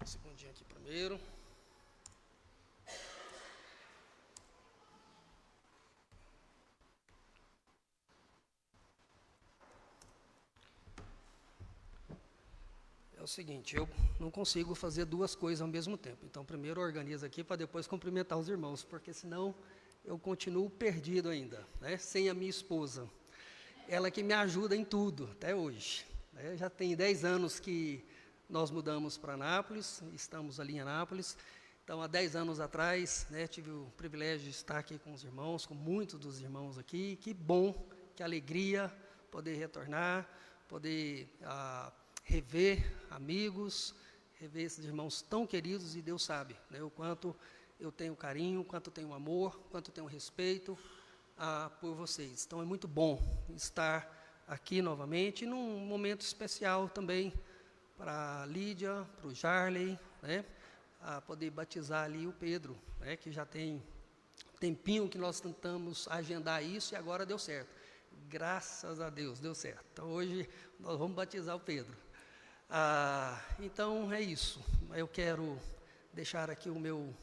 Um segundinho aqui primeiro. É o seguinte, eu não consigo fazer duas coisas ao mesmo tempo. Então, primeiro organizo aqui para depois cumprimentar os irmãos, porque senão eu continuo perdido ainda, né? Sem a minha esposa. Ela que me ajuda em tudo, até hoje. Já tem 10 anos que nós mudamos para Anápolis, estamos ali em Anápolis. Então, há 10 anos atrás, né, tive o privilégio de estar aqui com os irmãos, com muitos dos irmãos aqui. Que bom, que alegria poder retornar, poder rever amigos, rever esses irmãos tão queridos, e Deus sabe, né, o quanto eu tenho carinho, o quanto eu tenho amor, o quanto eu tenho respeito por vocês. Então é muito bom estar aqui novamente, num momento especial também para a Lídia, para o Jarley, né, a poder batizar ali o Pedro, né, que já tem tempinho que nós tentamos agendar isso e agora deu certo. Graças a Deus, deu certo. Então hoje nós vamos batizar o Pedro. Então é isso. Eu quero deixar aqui o meu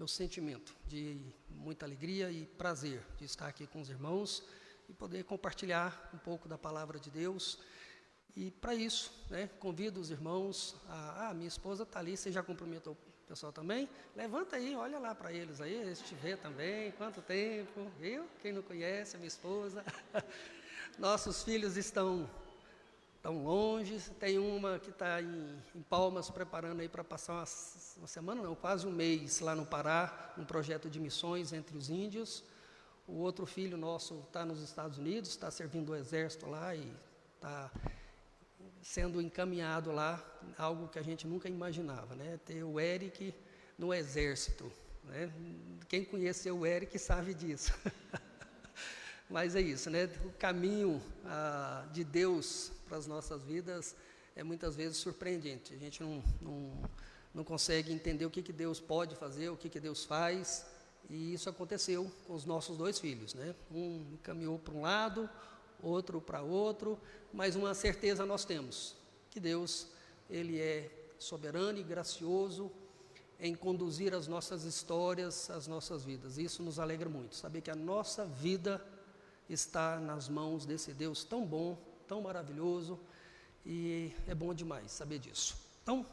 sentimento de muita alegria e prazer de estar aqui com os irmãos e poder compartilhar um pouco da palavra de Deus. E para isso, né, convido os irmãos. Minha esposa está ali, você já cumprimentou o pessoal também? Levanta aí, olha lá para eles aí, eles te vê também, quanto tempo, viu? Quem não conhece, a minha esposa. Nossos filhos estão longe, tem uma que está em Palmas, preparando aí para passar uma semana, não, quase um mês lá no Pará, um projeto de missões entre os índios. O outro filho nosso está nos Estados Unidos, está servindo o exército lá e está sendo encaminhado lá, algo que a gente nunca imaginava, né? Ter o Eric no exército, né? Quem conheceu o Eric sabe disso. Mas é isso, né? O caminho de Deus para as nossas vidas é muitas vezes surpreendente. A gente não consegue entender o que Deus pode fazer, o que Deus faz. E isso aconteceu com os nossos dois filhos, né? Um caminhou para um lado, outro para outro, mas uma certeza nós temos, que Deus, Ele é soberano e gracioso em conduzir as nossas histórias, as nossas vidas. Isso nos alegra muito, saber que a nossa vida está nas mãos desse Deus tão bom, tão maravilhoso, e é bom demais saber disso. Então,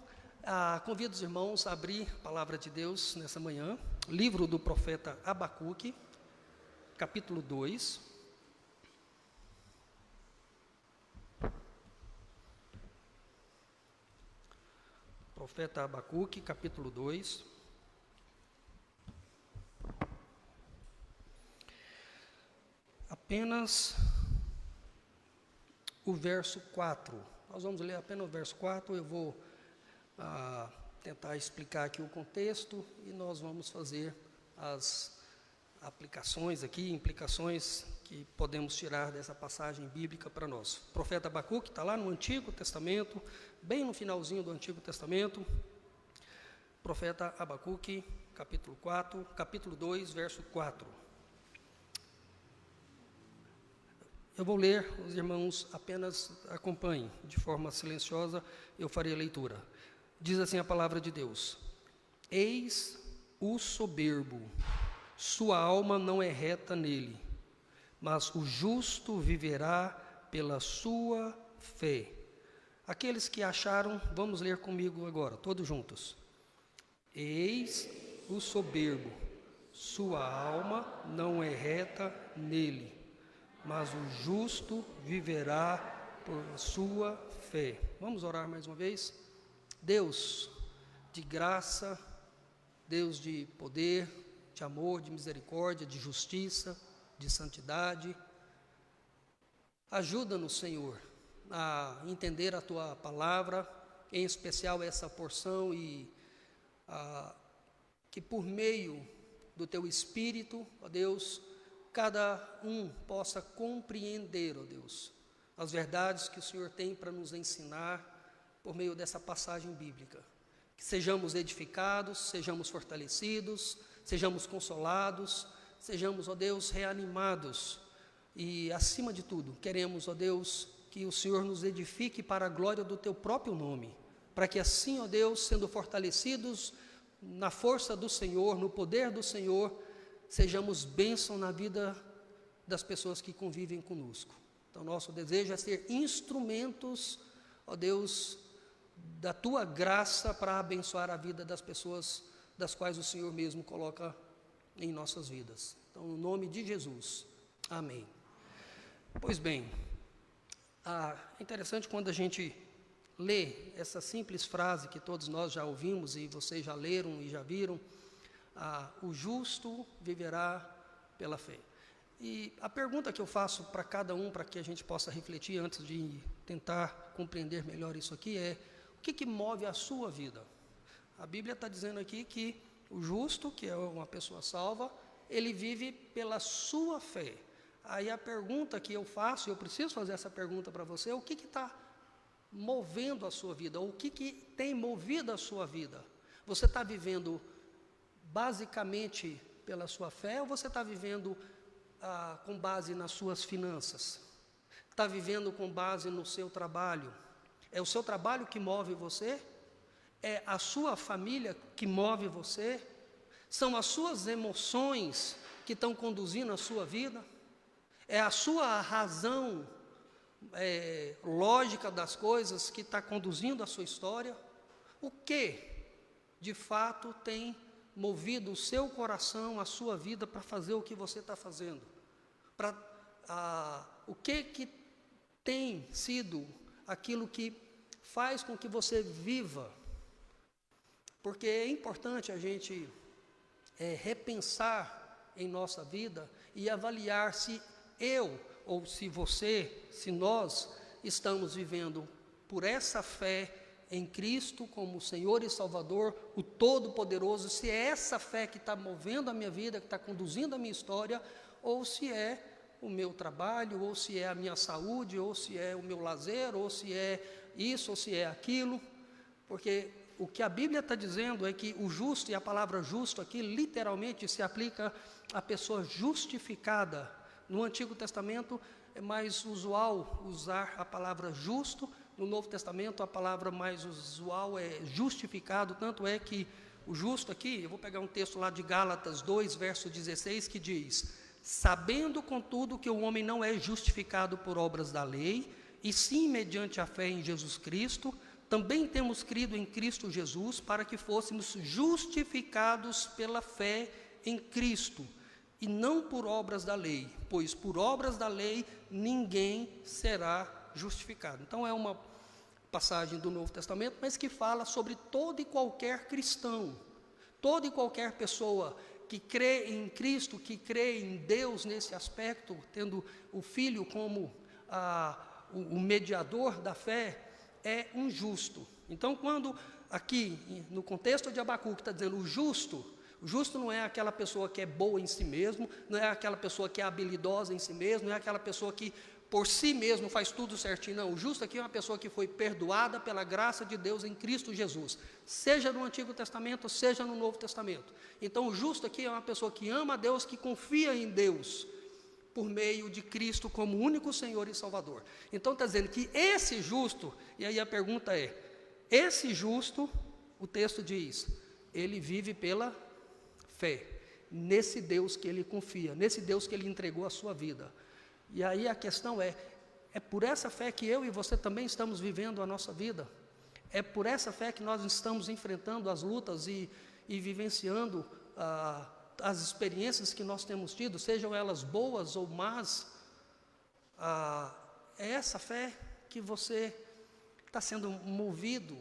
convido os irmãos a abrir a palavra de Deus nessa manhã, livro do profeta Abacuque, capítulo 2. Profeta Abacuque, capítulo 2. Apenas o verso 4. Nós vamos ler apenas o verso 4. Eu vou tentar explicar aqui o contexto e nós vamos fazer as aplicações aqui, implicações que podemos tirar dessa passagem bíblica para nós. O profeta Abacuque está lá no Antigo Testamento, bem no finalzinho do Antigo Testamento. Profeta Abacuque, capítulo 2, verso 4. Eu vou ler, os irmãos apenas acompanhem, de forma silenciosa, eu farei a leitura. Diz assim a palavra de Deus: Eis o soberbo, sua alma não é reta nele, mas o justo viverá pela sua fé. Aqueles que acharam, vamos ler comigo agora, todos juntos. Eis o soberbo, sua alma não é reta nele, mas o justo viverá por sua fé. Vamos orar mais uma vez? Deus de graça, Deus de poder, de amor, de misericórdia, de justiça, de santidade, ajuda-nos, Senhor, a entender a Tua palavra, em especial essa porção, e que por meio do Teu Espírito, ó Deus, cada um possa compreender, ó Deus, as verdades que o Senhor tem para nos ensinar por meio dessa passagem bíblica. Que sejamos edificados, sejamos fortalecidos, sejamos consolados, sejamos, ó Deus, reanimados. E, acima de tudo, queremos, ó Deus, que o Senhor nos edifique para a glória do Teu próprio nome, para que assim, ó Deus, sendo fortalecidos na força do Senhor, no poder do Senhor, sejamos bênção na vida das pessoas que convivem conosco. Então, nosso desejo é ser instrumentos, ó Deus, da Tua graça para abençoar a vida das pessoas das quais o Senhor mesmo coloca em nossas vidas. Então, no nome de Jesus, amém. Pois bem, é interessante quando a gente lê essa simples frase que todos nós já ouvimos e vocês já leram e já viram, o justo viverá pela fé. E a pergunta que eu faço para cada um, para que a gente possa refletir antes de tentar compreender melhor isso aqui, é: o que move a sua vida? A Bíblia está dizendo aqui que o justo, que é uma pessoa salva, ele vive pela sua fé. Aí a pergunta que eu faço, eu preciso fazer essa pergunta para você: o que está movendo a sua vida? O que tem movido a sua vida? Você está vivendo basicamente pela sua fé, ou você está vivendo com base nas suas finanças? Está vivendo com base no seu trabalho? É o seu trabalho que move você? É a sua família que move você? São as suas emoções que estão conduzindo a sua vida? É a sua razão lógica das coisas que está conduzindo a sua história? O que, de fato, tem movido o seu coração, a sua vida, para fazer o que você está fazendo? O que tem sido aquilo que faz com que você viva? Porque é importante a gente repensar em nossa vida e avaliar se eu, ou se você, se nós estamos vivendo por essa fé em Cristo como Senhor e Salvador, o Todo-Poderoso, se é essa fé que está movendo a minha vida, que está conduzindo a minha história, ou se é o meu trabalho, ou se é a minha saúde, ou se é o meu lazer, ou se é isso, ou se é aquilo. Porque o que a Bíblia está dizendo é que o justo, e a palavra justo aqui literalmente se aplica à pessoa justificada. No Antigo Testamento é mais usual usar a palavra justo, no Novo Testamento a palavra mais usual é justificado, tanto é que o justo aqui, eu vou pegar um texto lá de Gálatas 2, verso 16, que diz: sabendo, contudo, que o homem não é justificado por obras da lei, e sim mediante a fé em Jesus Cristo, também temos crido em Cristo Jesus para que fôssemos justificados pela fé em Cristo, e não por obras da lei, pois por obras da lei ninguém será justificado. Então é uma passagem do Novo Testamento, mas que fala sobre todo e qualquer cristão, toda e qualquer pessoa que crê em Cristo, que crê em Deus nesse aspecto, tendo o Filho como o mediador da fé, é um justo. Então, quando aqui, no contexto de Abacuque, está dizendo o justo não é aquela pessoa que é boa em si mesmo, não é aquela pessoa que é habilidosa em si mesmo, não é aquela pessoa que por si mesmo faz tudo certinho, não. O justo aqui é uma pessoa que foi perdoada pela graça de Deus em Cristo Jesus, seja no Antigo Testamento, seja no Novo Testamento. Então, o justo aqui é uma pessoa que ama a Deus, que confia em Deus, por meio de Cristo como único Senhor e Salvador. Então está dizendo que esse justo, e aí a pergunta é, esse justo, o texto diz, ele vive pela fé, nesse Deus que ele confia, nesse Deus que ele entregou a sua vida. E aí a questão é por essa fé que eu e você também estamos vivendo a nossa vida? É por essa fé que nós estamos enfrentando as lutas e vivenciando as experiências que nós temos tido, sejam elas boas ou más? É essa fé que você está sendo movido.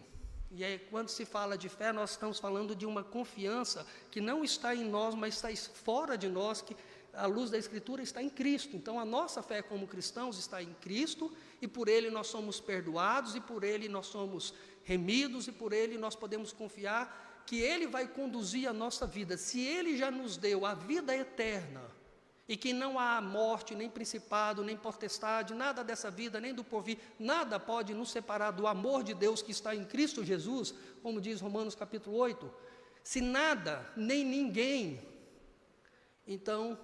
E aí, quando se fala de fé, nós estamos falando de uma confiança que não está em nós, mas está fora de nós, que a luz da Escritura está em Cristo. Então, a nossa fé como cristãos está em Cristo, e por Ele nós somos perdoados, e por Ele nós somos remidos, e por Ele nós podemos confiar que Ele vai conduzir a nossa vida. Se Ele já nos deu a vida eterna, e que não há morte, nem principado, nem potestade, nada dessa vida, nem do porvir, nada pode nos separar do amor de Deus que está em Cristo Jesus, como diz Romanos capítulo 8, se nada, nem ninguém, então,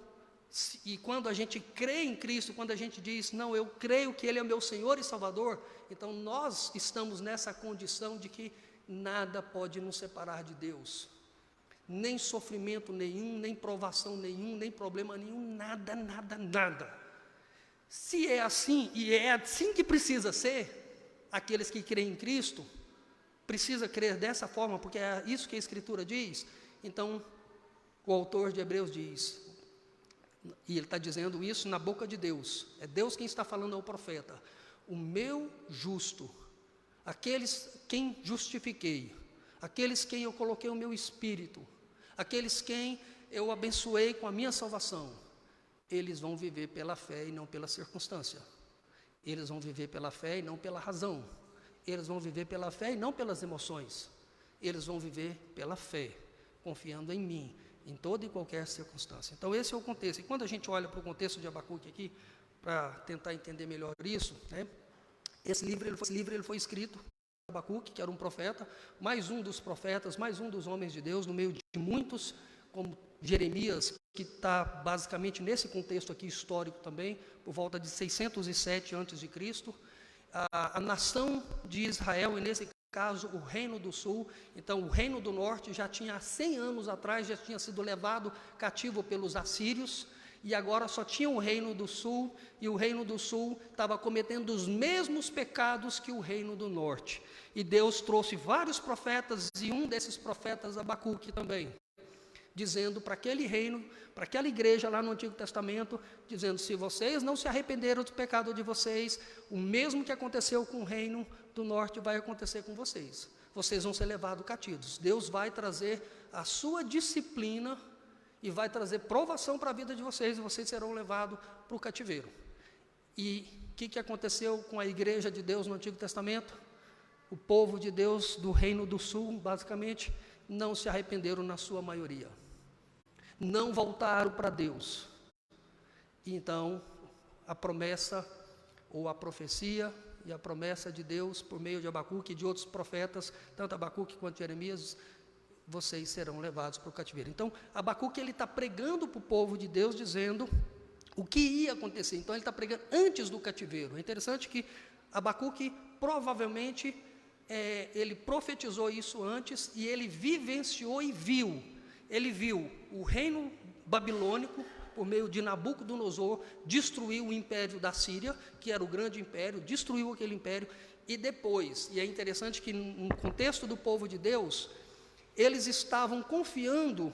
E quando a gente crê em Cristo, quando a gente diz, não, eu creio que Ele é meu Senhor e Salvador, então nós estamos nessa condição de que nada pode nos separar de Deus. Nem sofrimento nenhum, nem provação nenhum, nem problema nenhum, nada, nada, nada. Se é assim, e é assim que precisa ser, aqueles que creem em Cristo, precisa crer dessa forma, porque é isso que a Escritura diz. Então, o autor de Hebreus diz, e ele está dizendo isso na boca de Deus, é Deus quem está falando ao profeta, o meu justo, aqueles quem justifiquei, aqueles quem eu coloquei o meu espírito, aqueles quem eu abençoei com a minha salvação, eles vão viver pela fé e não pela circunstância. Eles vão viver pela fé e não pela razão. Eles vão viver pela fé e não pelas emoções. Eles vão viver pela fé, confiando em mim, em toda e qualquer circunstância. Então esse é o contexto. E quando a gente olha para o contexto de Abacuque aqui, para tentar entender melhor isso, né? Esse livro ele foi escrito por Abacuque, que era um profeta, mais um dos profetas, mais um dos homens de Deus, no meio de muitos, como Jeremias, que está basicamente nesse contexto aqui histórico também, por volta de 607 a.C., a nação de Israel, e nesse caso o reino do sul, então o reino do norte já tinha 100 anos atrás, já tinha sido levado cativo pelos assírios, e agora só tinha o reino do sul, e o reino do sul estava cometendo os mesmos pecados que o reino do norte. E Deus trouxe vários profetas, e um desses profetas, Abacuque também, dizendo para aquele reino, para aquela igreja lá no Antigo Testamento, dizendo, se vocês não se arrependeram do pecado de vocês, o mesmo que aconteceu com o reino do norte vai acontecer com vocês. Vocês vão ser levados cativos. Deus vai trazer a sua disciplina e vai trazer provação para a vida de vocês, e vocês serão levados para o cativeiro. E o que aconteceu com a igreja de Deus no Antigo Testamento? O povo de Deus do reino do sul, basicamente, não se arrependeram na sua maioria. Não voltaram para Deus. Então, a promessa, ou a profecia, e a promessa de Deus, por meio de Abacuque e de outros profetas, tanto Abacuque quanto Jeremias, vocês serão levados para o cativeiro. Então, Abacuque ele está pregando para o povo de Deus, dizendo o que ia acontecer. Então, ele está pregando antes do cativeiro. É interessante que Abacuque, provavelmente, ele profetizou isso antes, e ele vivenciou e viu. Ele viu o reino babilônico, por meio de Nabucodonosor, destruiu o império da Síria, que era o grande império, destruiu aquele império, e depois, e é interessante que no contexto do povo de Deus, eles estavam confiando,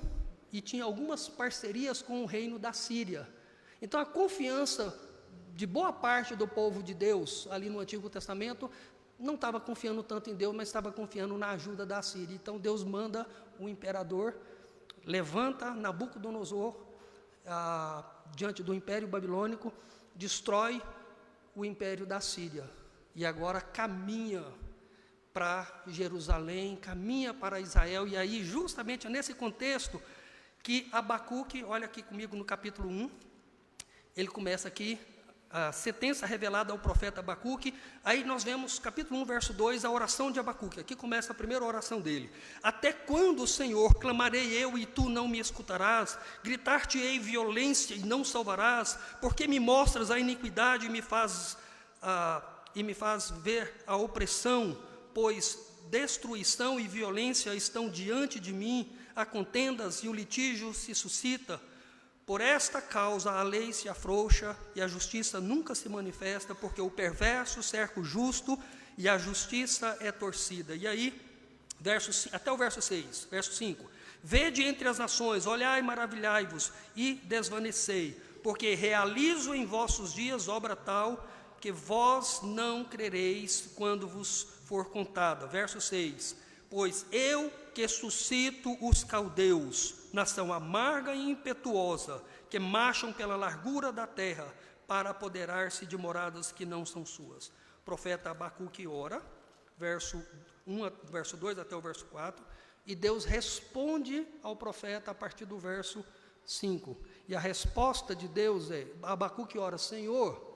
e tinha algumas parcerias com o reino da Síria. Então a confiança de boa parte do povo de Deus, ali no Antigo Testamento, não estava confiando tanto em Deus, mas estava confiando na ajuda da Síria. Então Deus manda o imperador, levanta Nabucodonosor diante do império babilônico, destrói o império da Síria, e agora caminha para Jerusalém, caminha para Israel. E aí justamente nesse contexto que Abacuque, olha aqui comigo no capítulo 1, ele começa aqui, a sentença revelada ao profeta Abacuque. Aí nós vemos, capítulo 1, verso 2, a oração de Abacuque. Aqui começa a primeira oração dele. Até quando, Senhor, clamarei eu e tu não me escutarás? Gritar-te-ei violência e não salvarás? Porque me mostras a iniquidade e me faz ver a opressão? Pois destruição e violência estão diante de mim, há contendas e o litígio se suscita. Por esta causa a lei se afrouxa e a justiça nunca se manifesta, porque o perverso cerca o justo e a justiça é torcida. E aí, até o verso 6, verso 5. Vede entre as nações, olhai e maravilhai-vos e desvanecei, porque realizo em vossos dias obra tal, que vós não crereis quando vos for contada. Verso 6. Pois eu que suscito os caldeus, nação amarga e impetuosa, que marcham pela largura da terra, para apoderar-se de moradas que não são suas. O profeta Abacuque ora, verso 2 até o verso 4, e Deus responde ao profeta a partir do verso 5. E a resposta de Deus é, Abacuque ora, Senhor,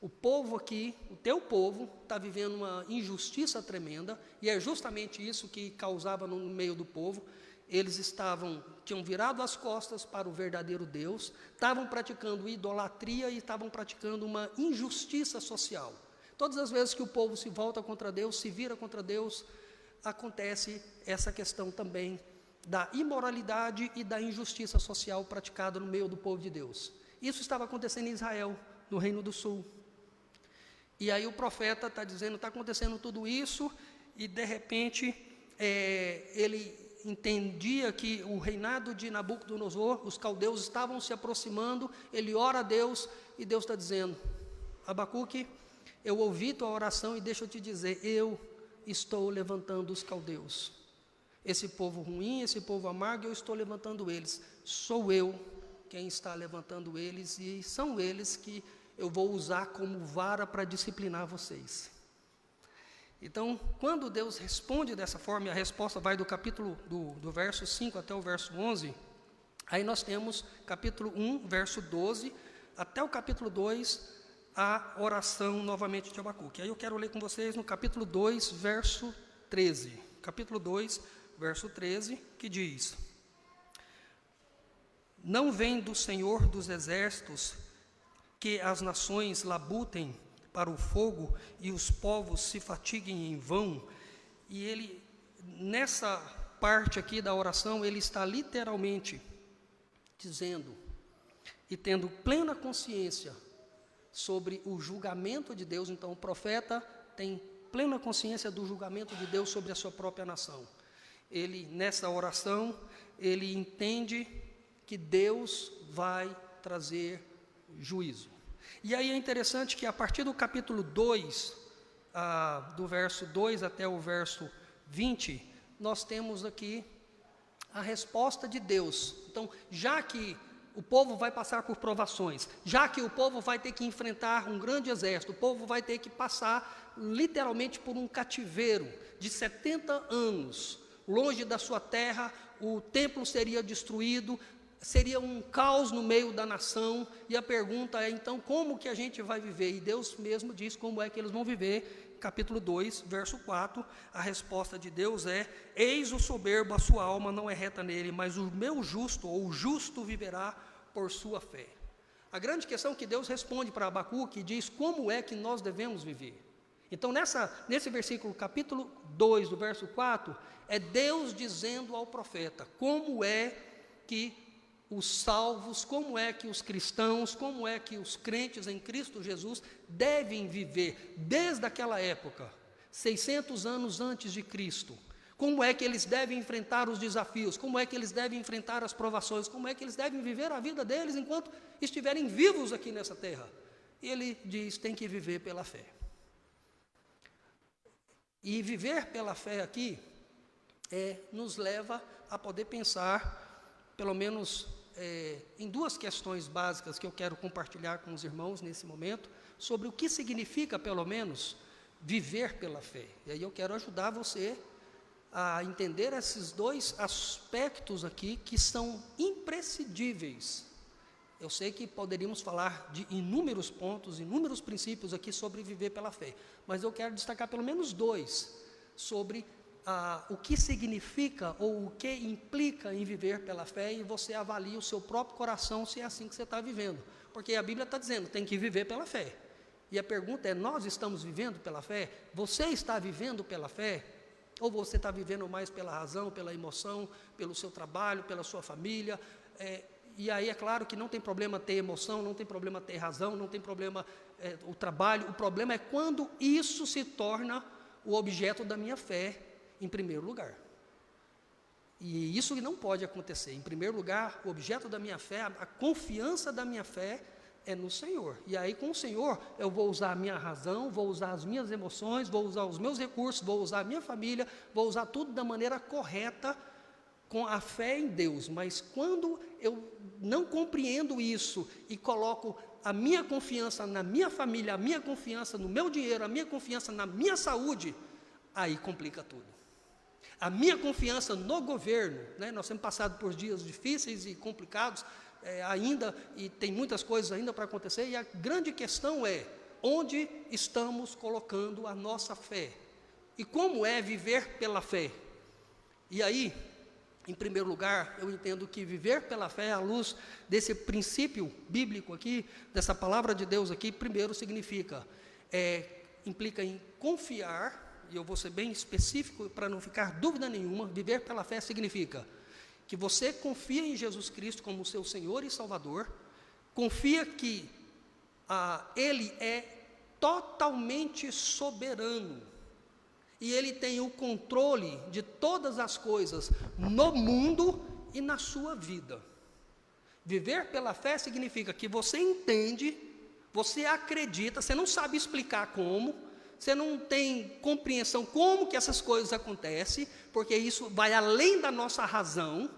o povo aqui, o teu povo, está vivendo uma injustiça tremenda, e é justamente isso que causava no meio do povo. eles tinham virado as costas para o verdadeiro Deus, estavam praticando idolatria e estavam praticando uma injustiça social. Todas as vezes que o povo se volta contra Deus, se vira contra Deus, acontece essa questão também da imoralidade e da injustiça social praticada no meio do povo de Deus. Isso estava acontecendo em Israel, no Reino do Sul. E aí o profeta está dizendo, está acontecendo tudo isso, e de repente ele entendia que o reinado de Nabucodonosor, os caldeus estavam se aproximando, ele ora a Deus, e Deus está dizendo, Abacuque, eu ouvi tua oração e deixa eu te dizer, eu estou levantando os caldeus. Esse povo ruim, esse povo amargo, eu estou levantando eles. Sou eu quem está levantando eles, e são eles que eu vou usar como vara para disciplinar vocês. Então, quando Deus responde dessa forma, e a resposta vai do capítulo, do verso 5 até o verso 11, aí nós temos capítulo 1, verso 12, até o capítulo 2, a oração novamente de Abacuque. Aí eu quero ler com vocês no capítulo 2, verso 13. Capítulo 2, verso 13, que diz: Não vem do Senhor dos exércitos que as nações labutem para o fogo e os povos se fatiguem em vão. E ele, nessa parte aqui da oração, ele está literalmente dizendo e tendo plena consciência sobre o julgamento de Deus. Então o profeta tem plena consciência do julgamento de Deus sobre a sua própria nação. Ele, nessa oração, ele entende que Deus vai trazer juízo. E aí é interessante que a partir do capítulo 2, do verso 2 até o verso 20, nós temos aqui a resposta de Deus. Então, já que o povo vai passar por provações, já que o povo vai ter que enfrentar um grande exército, o povo vai ter que passar literalmente por um cativeiro de 70 anos, longe da sua terra, o templo seria destruído, seria um caos no meio da nação, e a pergunta é, então, como que a gente vai viver? E Deus mesmo diz como é que eles vão viver. Capítulo 2, verso 4, a resposta de Deus é: Eis o soberbo, a sua alma não é reta nele, mas o meu justo, ou o justo, viverá por sua fé. A grande questão que Deus responde para Abacuque, diz como é que nós devemos viver. Então, nesse versículo, capítulo 2, do verso 4, é Deus dizendo ao profeta como é que os salvos, como é que os cristãos, como é que os crentes em Cristo Jesus devem viver desde aquela época, 600 anos antes de Cristo. Como é que eles devem enfrentar os desafios, como é que eles devem enfrentar as provações, como é que eles devem viver a vida deles enquanto estiverem vivos aqui nessa terra. E ele diz, tem que viver pela fé. E viver pela fé aqui nos leva a poder pensar, pelo menos em duas questões básicas que eu quero compartilhar com os irmãos nesse momento, sobre o que significa, pelo menos, viver pela fé. E aí eu quero ajudar você a entender esses dois aspectos aqui que são imprescindíveis. Eu sei que poderíamos falar de inúmeros pontos, inúmeros princípios aqui sobre viver pela fé, mas eu quero destacar pelo menos dois sobre o que significa ou o que implica em viver pela fé, e você avalia o seu próprio coração se é assim que você está vivendo, porque a Bíblia está dizendo, tem que viver pela fé, e a pergunta é, nós estamos vivendo pela fé? Você está vivendo pela fé? Ou você está vivendo mais pela razão, pela emoção, pelo seu trabalho, pela sua família? E aí é claro que não tem problema ter emoção, não tem problema ter razão, não tem problema o trabalho, o problema é quando isso se torna o objeto da minha fé, em primeiro lugar. E isso não pode acontecer. Em primeiro lugar, o objeto da minha fé, a confiança da minha fé é no Senhor. E aí com o Senhor eu vou usar a minha razão, vou usar as minhas emoções, vou usar os meus recursos, vou usar a minha família, vou usar tudo da maneira correta, com a fé em Deus. Mas quando eu não compreendo isso e coloco a minha confiança na minha família, a minha confiança no meu dinheiro, a minha confiança na minha saúde, aí complica tudo. A minha confiança no governo, nós temos passado por dias difíceis e complicados ainda, e tem muitas coisas ainda para acontecer, e a grande questão é, onde estamos colocando a nossa fé? E como é viver pela fé? E aí, Em primeiro lugar, eu entendo que viver pela fé, à luz desse princípio bíblico aqui, dessa palavra de Deus aqui, primeiro implica em confiar, e eu vou ser bem específico para não ficar dúvida nenhuma. Viver pela fé significa que você confia em Jesus Cristo como seu Senhor e Salvador, confia que Ele é totalmente soberano, e Ele tem o controle de todas as coisas no mundo e na sua vida. Viver pela fé significa que você entende, você acredita, você não sabe explicar como, você não tem compreensão como que essas coisas acontecem, porque isso vai além da nossa razão,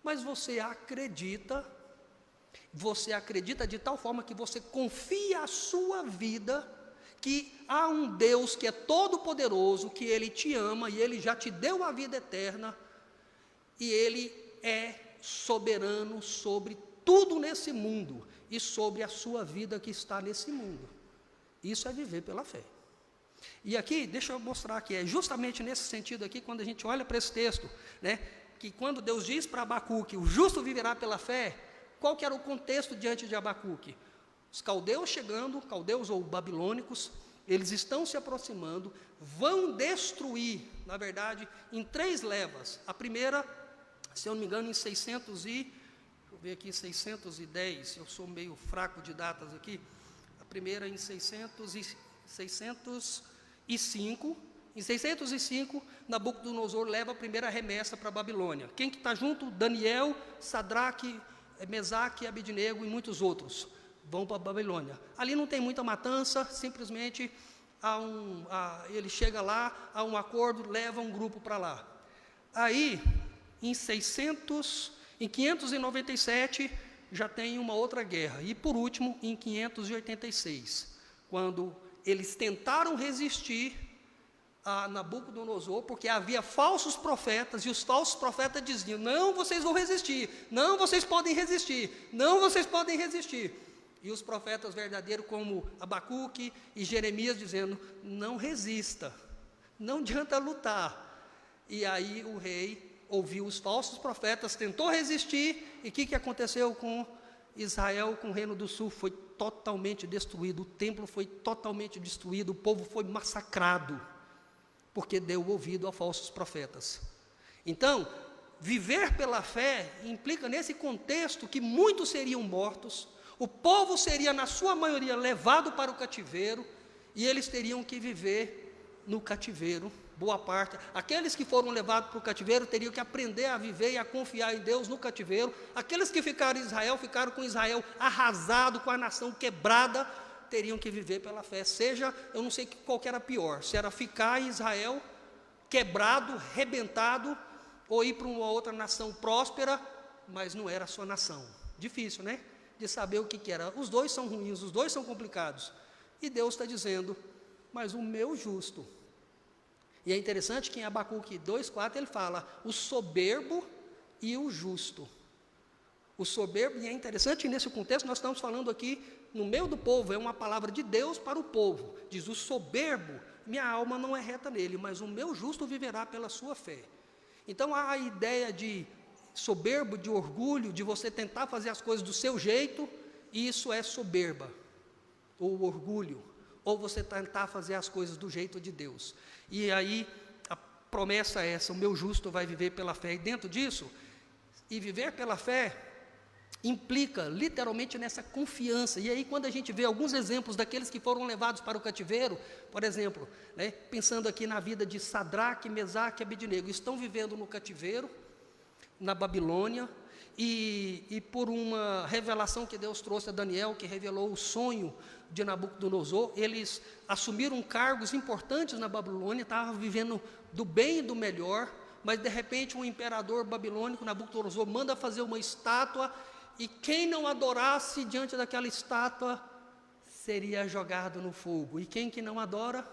mas você acredita de tal forma que você confia a sua vida, que há um Deus que é todo-poderoso, que Ele te ama e Ele já te deu a vida eterna, e Ele é soberano sobre tudo nesse mundo e sobre a sua vida que está nesse mundo. Isso é viver pela fé. E aqui, deixa eu mostrar que é justamente nesse sentido aqui, quando a gente olha para esse texto, né, que quando Deus diz para Abacuque, o justo viverá pela fé, qual que era o contexto diante de Abacuque? Os caldeus chegando, caldeus ou babilônicos, eles estão se aproximando, vão destruir, na verdade, em 3 levas. A primeira, se eu não me engano, em 610, eu sou meio fraco de datas aqui. A primeira em 605. Em 605, Nabucodonosor leva a primeira remessa para a Babilônia. Quem que está junto? Daniel, Sadraque, Mesaque, Abednego e muitos outros vão para a Babilônia. Ali não tem muita matança, simplesmente ele chega lá, há um acordo, leva um grupo para lá. Aí, em 597, já tem uma outra guerra. E por último, em 586, quando eles tentaram resistir a Nabucodonosor, porque havia falsos profetas, e os falsos profetas diziam: não, vocês vão resistir, não, vocês podem resistir, não, vocês podem resistir. E os profetas verdadeiros, como Abacuque e Jeremias, dizendo: não resista, não adianta lutar. E aí o rei ouviu os falsos profetas, tentou resistir, e o que aconteceu com Israel, com o Reino do Sul? Foi totalmente destruído, o templo foi totalmente destruído, o povo foi massacrado, porque deu ouvido a falsos profetas. Então, viver pela fé implica nesse contexto que muitos seriam mortos, o povo seria, na sua maioria, levado para o cativeiro, e eles teriam que viver no cativeiro, boa parte. Aqueles que foram levados para o cativeiro teriam que aprender a viver e a confiar em Deus no cativeiro. Aqueles que ficaram em Israel, ficaram com Israel arrasado, com a nação quebrada, teriam que viver pela fé. Seja, eu não sei qual que era pior, se era ficar em Israel quebrado, rebentado, ou ir para uma outra nação próspera, mas não era a sua nação. Difícil, né? De saber o que era. Os dois são ruins, os dois são complicados. E Deus está dizendo: mas o meu justo. E é interessante que em Abacuque 2,4 ele fala: o soberbo e o justo. O soberbo, e é interessante nesse contexto, nós estamos falando aqui no meio do povo, é uma palavra de Deus para o povo. Diz: o soberbo, minha alma não é reta nele, mas o meu justo viverá pela sua fé. Então há a ideia de soberbo, de orgulho, de você tentar fazer as coisas do seu jeito, e isso é soberba, ou orgulho, ou você tentar fazer as coisas do jeito de Deus. E aí a promessa é essa: o meu justo vai viver pela fé. E dentro disso, e viver pela fé implica literalmente nessa confiança. E aí quando a gente vê alguns exemplos daqueles que foram levados para o cativeiro, por exemplo, né, pensando aqui na vida de Sadraque, Mesaque e Abednego, estão vivendo no cativeiro, na Babilônia, e por uma revelação que Deus trouxe a Daniel, que revelou o sonho de Nabucodonosor, eles assumiram cargos importantes na Babilônia, estavam vivendo do bem e do melhor, mas de repente um imperador babilônico, Nabucodonosor, manda fazer uma estátua, e quem não adorasse diante daquela estátua seria jogado no fogo. E quem que não adora?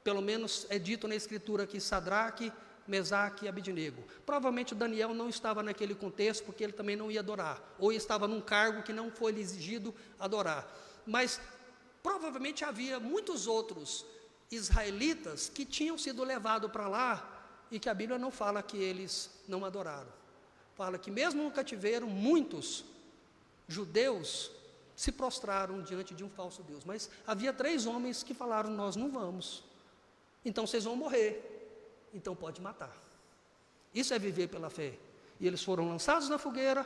Pelo menos é dito na escritura aqui, Sadraque, Mesaque e Abednego. Provavelmente Daniel não estava naquele contexto, porque ele também não ia adorar, ou estava num cargo que não foi lhe exigido adorar. Mas provavelmente havia muitos outros israelitas que tinham sido levados para lá, e que a Bíblia não fala que eles não adoraram. Fala que mesmo no cativeiro, muitos judeus se prostraram diante de um falso Deus. Mas havia 3 homens que falaram: nós não vamos. Então vocês vão morrer. Então pode matar. Isso é viver pela fé. E eles foram lançados na fogueira,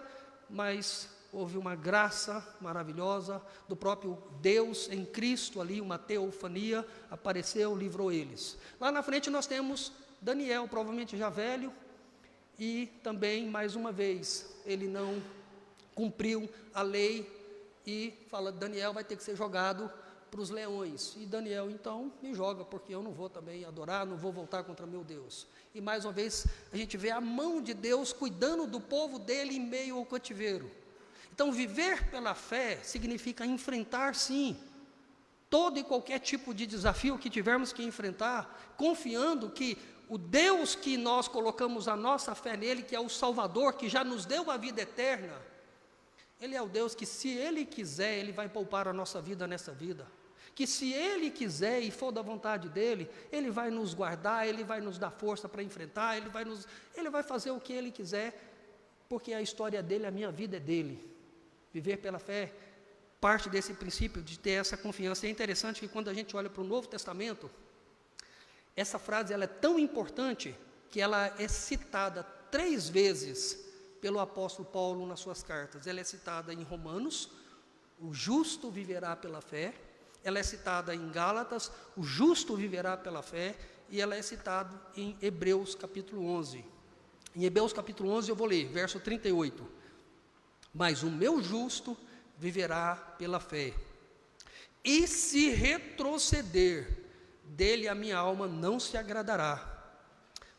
mas houve uma graça maravilhosa do próprio Deus em Cristo ali, uma teofania, apareceu, livrou eles. Lá na frente nós temos Daniel, provavelmente já velho, e também, mais uma vez, ele não cumpriu a lei e fala: Daniel vai ter que ser jogado para os leões. E Daniel, então, me joga, porque eu não vou também adorar, não vou voltar contra meu Deus. E mais uma vez, a gente vê a mão de Deus cuidando do povo dele em meio ao cativeiro. Então, viver pela fé significa enfrentar, sim, todo e qualquer tipo de desafio que tivermos que enfrentar, confiando que o Deus que nós colocamos a nossa fé nele, que é o Salvador, que já nos deu a vida eterna, Ele é o Deus que, se Ele quiser, Ele vai poupar a nossa vida nessa vida. Que se Ele quiser e for da vontade dEle, Ele vai nos guardar, Ele vai nos dar força para enfrentar, Ele vai fazer o que Ele quiser, porque a história dEle, a minha vida é dEle. Viver pela fé parte desse princípio de ter essa confiança. É interessante que quando a gente olha para o Novo Testamento, essa frase ela é tão importante que ela é citada 3 vezes pelo apóstolo Paulo nas suas cartas. Ela é citada em Romanos, o justo viverá pela fé. Ela é citada em Gálatas, o justo viverá pela fé. E ela é citada em Hebreus capítulo 11. Em Hebreus capítulo 11 eu vou ler, verso 38. Mas o meu justo viverá pela fé. E se retroceder, dele a minha alma não se agradará.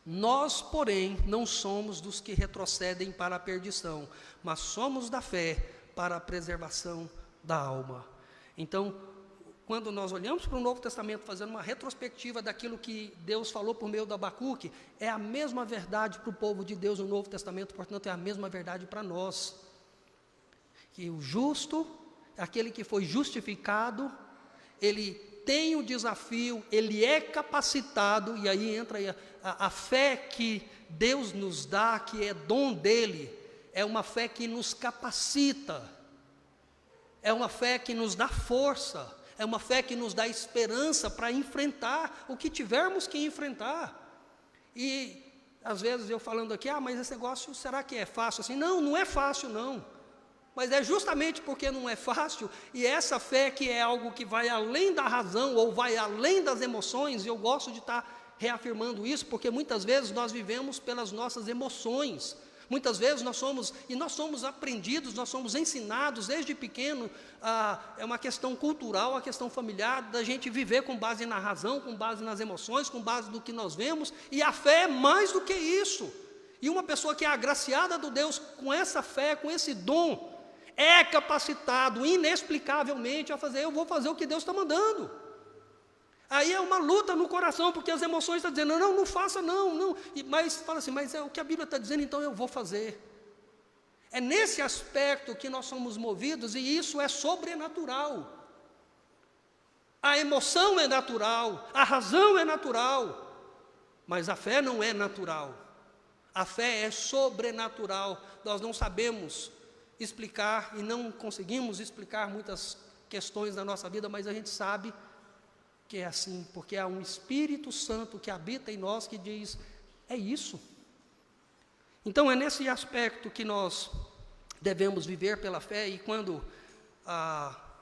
Nós, porém, não somos dos que retrocedem para a perdição, mas somos da fé para a preservação da alma. Então, quando nós olhamos para o Novo Testamento, fazendo uma retrospectiva daquilo que Deus falou por meio do Abacuque, é a mesma verdade para o povo de Deus no Novo Testamento, portanto, é a mesma verdade para nós. Que o justo, aquele que foi justificado, ele tem o desafio, ele é capacitado, e aí entra a fé que Deus nos dá, que é dom dele, é uma fé que nos capacita, é uma fé que nos dá força, é uma fé que nos dá esperança para enfrentar o que tivermos que enfrentar. E às vezes eu falando aqui, mas esse negócio, será que é fácil assim? Não, não é fácil não. Mas é justamente porque não é fácil, e essa fé que é algo que vai além da razão, ou vai além das emoções, e eu gosto de estar reafirmando isso, porque muitas vezes nós vivemos pelas nossas emoções, muitas vezes nós somos aprendidos, nós somos ensinados desde pequeno, é uma questão cultural, uma questão familiar, da gente viver com base na razão, com base nas emoções, com base do que nós vemos, e a fé é mais do que isso. E uma pessoa que é agraciada do Deus com essa fé, com esse dom, é capacitado inexplicavelmente a fazer, eu vou fazer o que Deus está mandando. Aí é uma luta no coração, porque as emoções estão dizendo, não faça, não. Mas fala assim, mas é o que a Bíblia está dizendo, então eu vou fazer. É nesse aspecto que nós somos movidos, e isso é sobrenatural. A emoção é natural, a razão é natural, mas a fé não é natural. A fé é sobrenatural. Nós não sabemos explicar e não conseguimos explicar muitas questões da nossa vida, mas a gente sabe que é assim, porque há um Espírito Santo que habita em nós que diz, é isso. Então é nesse aspecto que nós devemos viver pela fé, e quando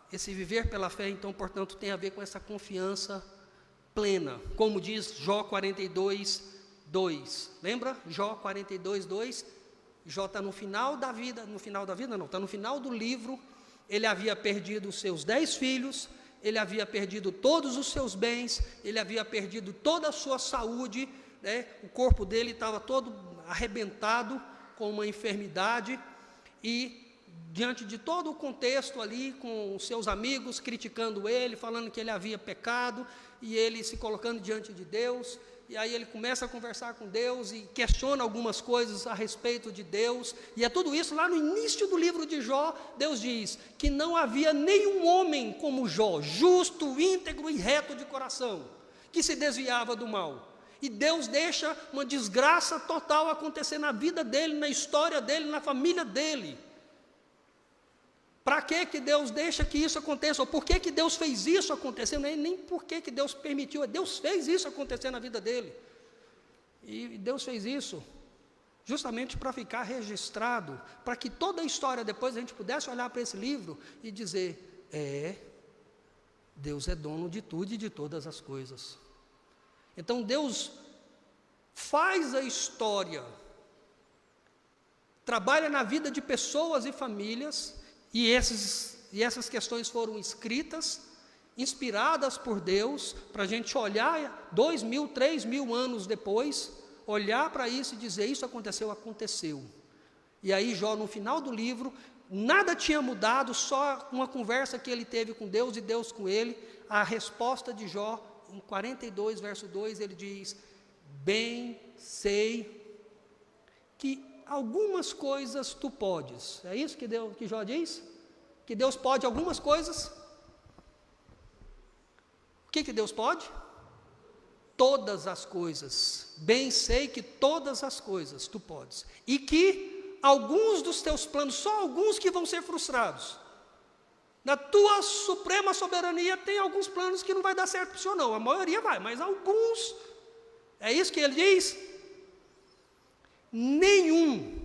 esse viver pela fé, então, portanto, tem a ver com essa confiança plena, como diz Jó 42, 2, lembra? Jó 42, 2, Jó está no final da vida, está no final do livro. Ele havia perdido os seus 10 filhos, ele havia perdido todos os seus bens, ele havia perdido toda a sua saúde, né? O corpo dele estava todo arrebentado com uma enfermidade, e diante de todo o contexto ali, com os seus amigos criticando ele, falando que ele havia pecado, e ele se colocando diante de Deus, e aí ele começa a conversar com Deus e questiona algumas coisas a respeito de Deus, e é tudo isso lá no início do livro de Jó. Deus diz que não havia nenhum homem como Jó, justo, íntegro e reto de coração, que se desviava do mal. E Deus deixa uma desgraça total acontecer na vida dele, na história dele, na família dele. Para que Deus deixa que isso aconteça? Ou por que Deus fez isso acontecer? Nem por que Deus permitiu, Deus fez isso acontecer na vida dele. E Deus fez isso justamente para ficar registrado, para que toda a história depois a gente pudesse olhar para esse livro e dizer, Deus é dono de tudo e de todas as coisas. Então Deus faz a história, trabalha na vida de pessoas e famílias, e essas questões foram escritas, inspiradas por Deus, para a gente olhar 2.000, 3.000 anos depois, olhar para isso e dizer, isso aconteceu, aconteceu. E aí Jó, no final do livro, nada tinha mudado, só uma conversa que ele teve com Deus e Deus com ele. A resposta de Jó, em 42, verso 2, ele diz, bem sei que algumas coisas tu podes. É isso que Jó diz? Que Deus pode algumas coisas? O que Deus pode? Todas as coisas. Bem sei que todas as coisas tu podes. E que alguns dos teus planos, só alguns que vão ser frustrados. Na tua suprema soberania tem alguns planos que não vai dar certo para o senhor não. A maioria vai, mas alguns. É isso que ele diz? Nenhum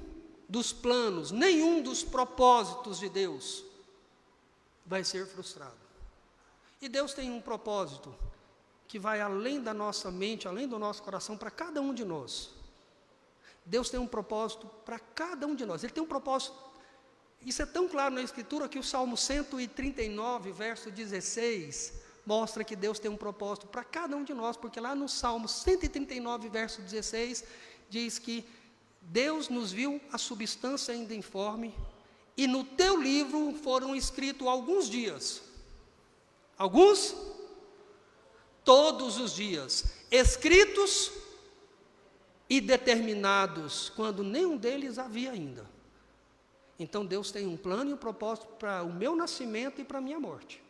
dos planos, nenhum dos propósitos de Deus vai ser frustrado. E Deus tem um propósito que vai além da nossa mente, além do nosso coração, para cada um de nós. Deus tem um propósito para cada um de nós. Ele tem um propósito, isso é tão claro na Escritura que o Salmo 139, verso 16, mostra que Deus tem um propósito para cada um de nós, porque lá no Salmo 139, verso 16, diz que Deus nos viu a substância ainda informe, e no teu livro foram escritos alguns dias. Alguns? Todos os dias. Escritos e determinados, quando nenhum deles havia ainda. Então Deus tem um plano e um propósito para o meu nascimento e para a minha morte.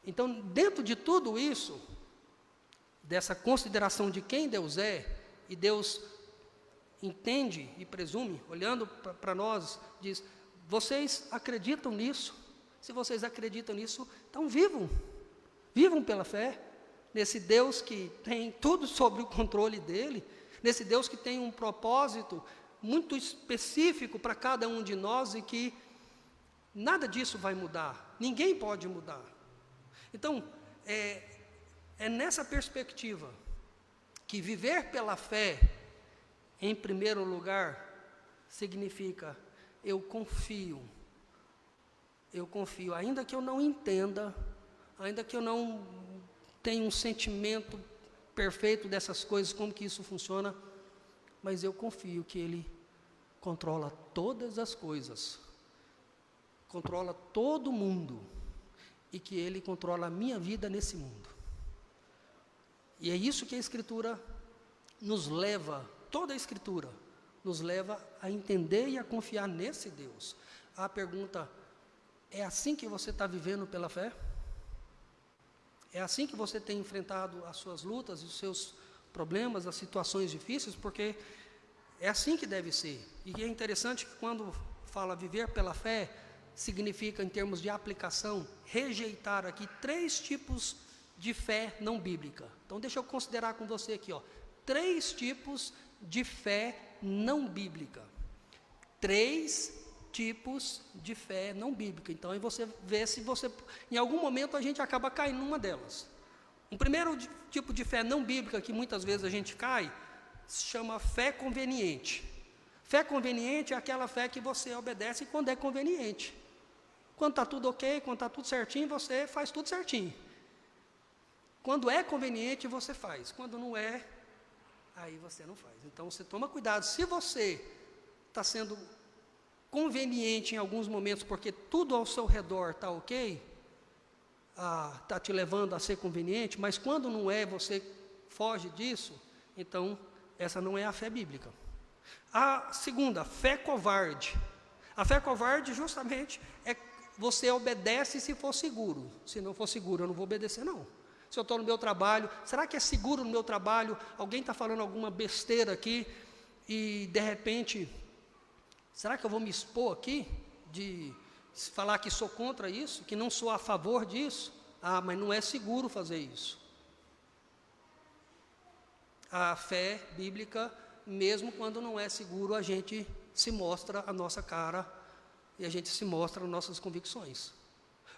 Então, dentro de tudo isso, dessa consideração de quem Deus é, e Deus entende e presume, olhando para nós, diz, vocês acreditam nisso? Se vocês acreditam nisso, então vivam pela fé, nesse Deus que tem tudo sob o controle dele, nesse Deus que tem um propósito muito específico para cada um de nós e que nada disso vai mudar, ninguém pode mudar. Então, é nessa perspectiva que viver pela fé, em primeiro lugar, significa eu confio, ainda que eu não entenda, ainda que eu não tenha um sentimento perfeito dessas coisas, como que isso funciona, mas eu confio que Ele controla todas as coisas, controla todo mundo, e que Ele controla a minha vida nesse mundo. E é isso que a Escritura nos leva, toda a Escritura nos leva a entender e a confiar nesse Deus. A pergunta, é assim que você está vivendo pela fé? É assim que você tem enfrentado as suas lutas, os seus problemas, as situações difíceis? Porque é assim que deve ser. E é interessante que quando fala viver pela fé, significa, em termos de aplicação, rejeitar aqui 3 tipos de fé não bíblica. Então, deixa eu considerar com você aqui, 3 tipos de fé não bíblica. 3 tipos de fé não bíblica. Então, aí você vê se você, em algum momento, a gente acaba caindo numa delas. Um primeiro tipo de fé não bíblica, que muitas vezes a gente cai, se chama fé conveniente. Fé conveniente é aquela fé que você obedece quando é conveniente. Quando está tudo ok, quando está tudo certinho, você faz tudo certinho. Quando é conveniente, você faz. Quando não é, aí você não faz. Então, você toma cuidado. Se você está sendo conveniente em alguns momentos, porque tudo ao seu redor está ok, está te levando a ser conveniente, mas quando não é, você foge disso, então, essa não é a fé bíblica. A segunda, fé covarde. A fé covarde, justamente, é você obedece se for seguro. Se não for seguro, eu não vou obedecer, não. Se eu estou no meu trabalho, será que é seguro no meu trabalho? Alguém está falando alguma besteira aqui e, de repente, será que eu vou me expor aqui de falar que sou contra isso, que não sou a favor disso? Ah, mas não é seguro fazer isso. A fé bíblica, mesmo quando não é seguro, a gente se mostra a nossa cara e a gente se mostra as nossas convicções.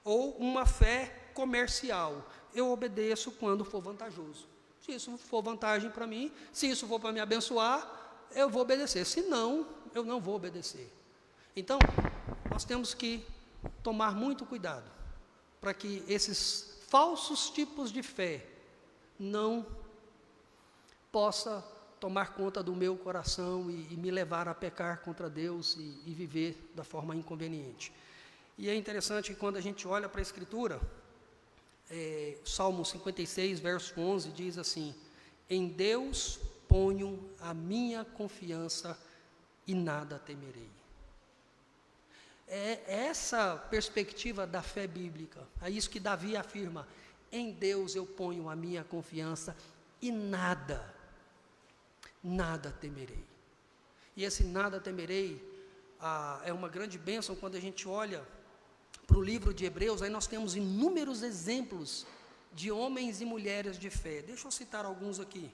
Ou uma fé comercial. Eu obedeço quando for vantajoso. Se isso for vantagem para mim, se isso for para me abençoar, eu vou obedecer. Se não, eu não vou obedecer. Então, nós temos que tomar muito cuidado para que esses falsos tipos de fé não possa tomar conta do meu coração e me levar a pecar contra Deus e viver da forma inconveniente. E é interessante que quando a gente olha para a Escritura, Salmo 56, verso 11, diz assim: em Deus ponho a minha confiança e nada temerei. É essa perspectiva da fé bíblica, é isso que Davi afirma: em Deus eu ponho a minha confiança e nada temerei. E esse nada temerei é uma grande bênção quando a gente olha para o livro de Hebreus. Aí nós temos inúmeros exemplos de homens e mulheres de fé. Deixa eu citar alguns aqui.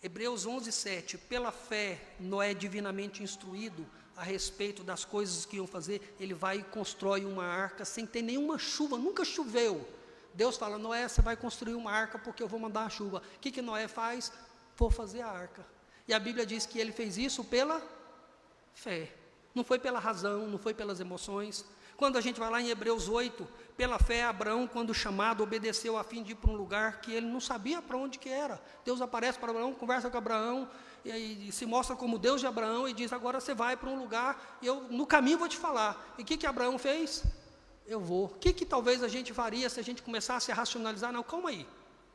Hebreus 11, 7, pela fé Noé, divinamente instruído a respeito das coisas que iam fazer, ele vai e constrói uma arca sem ter nenhuma chuva, nunca choveu. Deus fala: Noé, você vai construir uma arca porque eu vou mandar a chuva. O que Noé faz? Vou fazer a arca. E a Bíblia diz que ele fez isso pela fé, não foi pela razão, não foi pelas emoções. Quando a gente vai lá em Hebreus 8, pela fé Abraão, quando chamado, obedeceu a fim de ir para um lugar que ele não sabia para onde que era. Deus aparece para Abraão, conversa com Abraão, e se mostra como Deus de Abraão, e diz: agora você vai para um lugar, e eu no caminho vou te falar. E o que Abraão fez? Eu vou. O que talvez a gente faria se a gente começasse a racionalizar? Não, calma aí,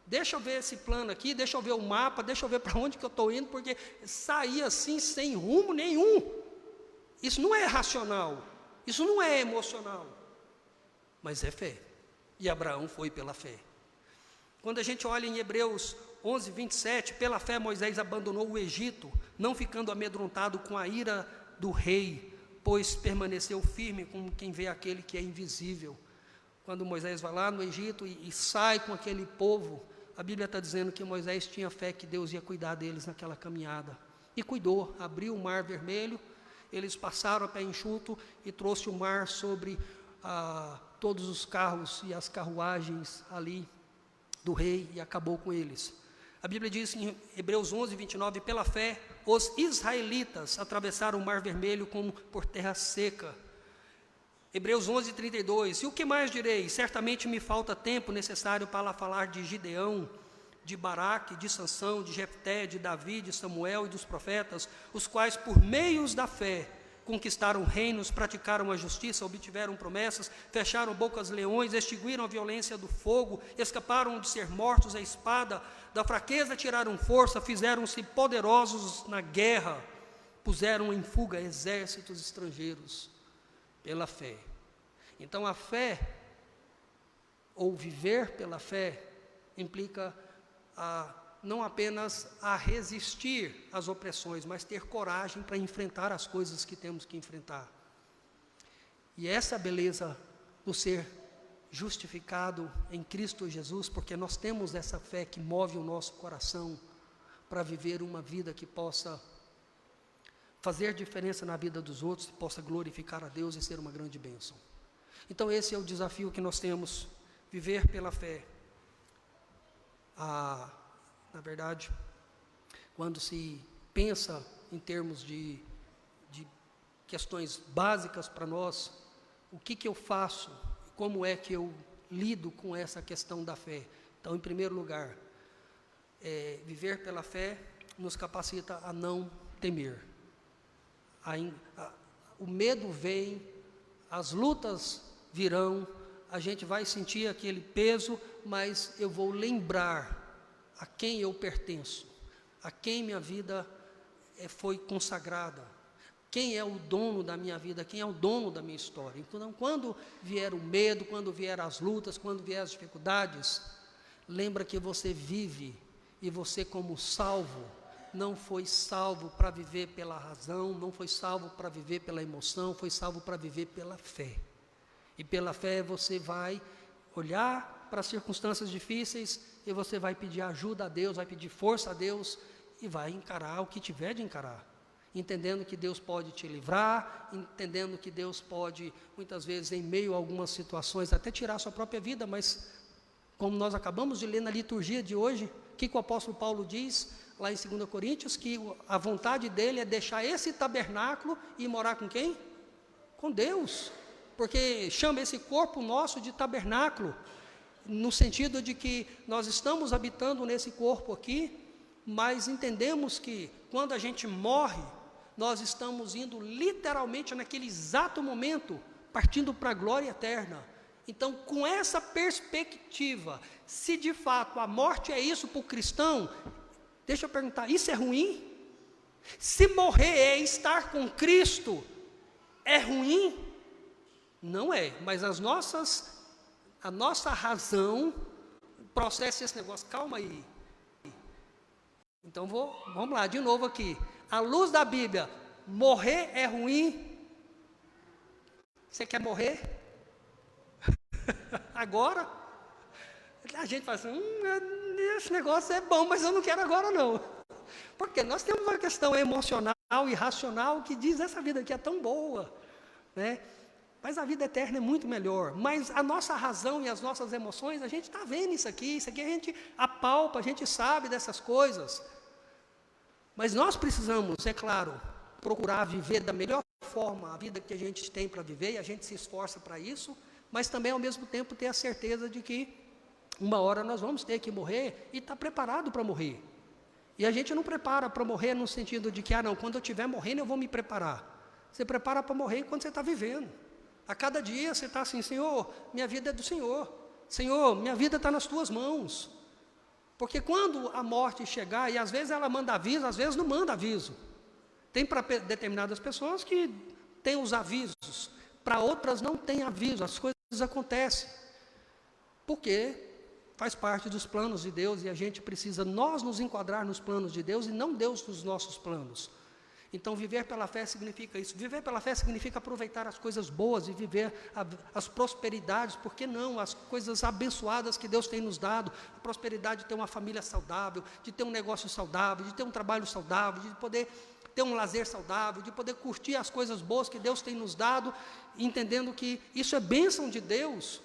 deixa eu ver esse plano aqui, deixa eu ver o mapa, deixa eu ver para onde que eu estou indo, porque sair assim sem rumo nenhum, isso não é racional, isso não é emocional, mas é fé. E Abraão foi pela fé. Quando a gente olha em Hebreus 11, 27, pela fé Moisés abandonou o Egito, não ficando amedrontado com a ira do rei, pois permaneceu firme como quem vê aquele que é invisível. Quando Moisés vai lá no Egito e sai com aquele povo, a Bíblia está dizendo que Moisés tinha fé que Deus ia cuidar deles naquela caminhada. E cuidou, abriu o mar vermelho, eles passaram a pé enxuto e trouxe o mar sobre todos os carros e as carruagens ali do rei e acabou com eles. A Bíblia diz em Hebreus 11, 29, pela fé os israelitas atravessaram o mar vermelho como por terra seca. Hebreus 11, 32, e o que mais direi? Certamente me falta tempo necessário para falar de Gideão, de Baraque, de Sansão, de Jefté, de Davi, de Samuel e dos profetas, os quais por meios da fé conquistaram reinos, praticaram a justiça, obtiveram promessas, fecharam bocas leões, extinguiram a violência do fogo, escaparam de ser mortos à espada, da fraqueza tiraram força, fizeram-se poderosos na guerra, puseram em fuga exércitos estrangeiros pela fé. Então a fé, ou viver pela fé, implica não apenas a resistir às opressões, mas ter coragem para enfrentar as coisas que temos que enfrentar. E essa é a beleza do ser justificado em Cristo Jesus, porque nós temos essa fé que move o nosso coração para viver uma vida que possa fazer diferença na vida dos outros, que possa glorificar a Deus e ser uma grande bênção. Então esse é o desafio que nós temos, viver pela fé. Na verdade, quando se pensa em termos de questões básicas para nós, o que eu faço, como é que eu lido com essa questão da fé? Então, em primeiro lugar, viver pela fé nos capacita a não temer. O medo vem, as lutas virão, a gente vai sentir aquele peso, mas eu vou lembrar a quem eu pertenço, a quem minha vida foi consagrada, quem é o dono da minha vida, quem é o dono da minha história. Então, quando vier o medo, quando vier as lutas, quando vier as dificuldades, lembra que você vive, e você como salvo, não foi salvo para viver pela razão, não foi salvo para viver pela emoção, foi salvo para viver pela fé. E pela fé você vai olhar para as circunstâncias difíceis e você vai pedir ajuda a Deus, vai pedir força a Deus e vai encarar o que tiver de encarar. Entendendo que Deus pode te livrar, entendendo que Deus pode, muitas vezes, em meio a algumas situações, até tirar a sua própria vida, mas como nós acabamos de ler na liturgia de hoje, o que o apóstolo Paulo diz lá em 2 Coríntios? Que a vontade dele é deixar esse tabernáculo e morar com quem? Com Deus. Porque chama esse corpo nosso de tabernáculo, no sentido de que nós estamos habitando nesse corpo aqui, mas entendemos que quando a gente morre, nós estamos indo literalmente naquele exato momento, partindo para a glória eterna. Então, com essa perspectiva, se de fato a morte é isso para o cristão, deixa eu perguntar, isso é ruim? Se morrer é estar com Cristo, é ruim? Não é, mas a nossa razão processa esse negócio. Calma aí. Então vamos lá, de novo aqui. À luz da Bíblia, morrer é ruim? Você quer morrer? Agora? A gente fala assim, esse negócio é bom, mas eu não quero agora não. Porque nós temos uma questão emocional e racional que diz, essa vida aqui é tão boa, né? Mas a vida eterna é muito melhor. Mas a nossa razão e as nossas emoções, a gente está vendo isso aqui a gente apalpa, a gente sabe dessas coisas. Mas nós precisamos, é claro, procurar viver da melhor forma a vida que a gente tem para viver, e a gente se esforça para isso, mas também ao mesmo tempo ter a certeza de que uma hora nós vamos ter que morrer e estar preparado para morrer. E a gente não prepara para morrer no sentido de que, não, quando eu estiver morrendo eu vou me preparar. Você prepara para morrer enquanto você está vivendo. A cada dia você está assim, Senhor, minha vida é do Senhor. Senhor, minha vida está nas Tuas mãos. Porque quando a morte chegar, e às vezes ela manda aviso, às vezes não manda aviso. Tem para determinadas pessoas que têm os avisos, para outras não tem aviso, as coisas acontecem. Porque faz parte dos planos de Deus e a gente precisa nós nos enquadrar nos planos de Deus e não Deus nos nossos planos. Então, viver pela fé significa isso. Viver pela fé significa aproveitar as coisas boas e viver as prosperidades, por que não? As coisas abençoadas que Deus tem nos dado. A prosperidade de ter uma família saudável, de ter um negócio saudável, de ter um trabalho saudável, de poder ter um lazer saudável, de poder curtir as coisas boas que Deus tem nos dado, entendendo que isso é bênção de Deus.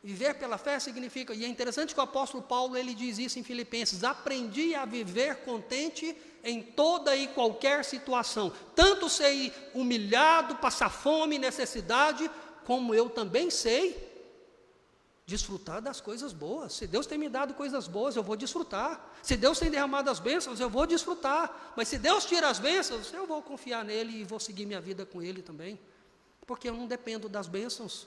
Viver pela fé significa, e é interessante que o apóstolo Paulo, ele diz isso em Filipenses, aprendi a viver contente em toda e qualquer situação, tanto sei humilhado, passar fome, necessidade, como eu também sei desfrutar das coisas boas. Se Deus tem me dado coisas boas, eu vou desfrutar. Se Deus tem derramado as bênçãos, eu vou desfrutar. Mas se Deus tira as bênçãos, eu vou confiar nele e vou seguir minha vida com ele também. Porque eu não dependo das bênçãos.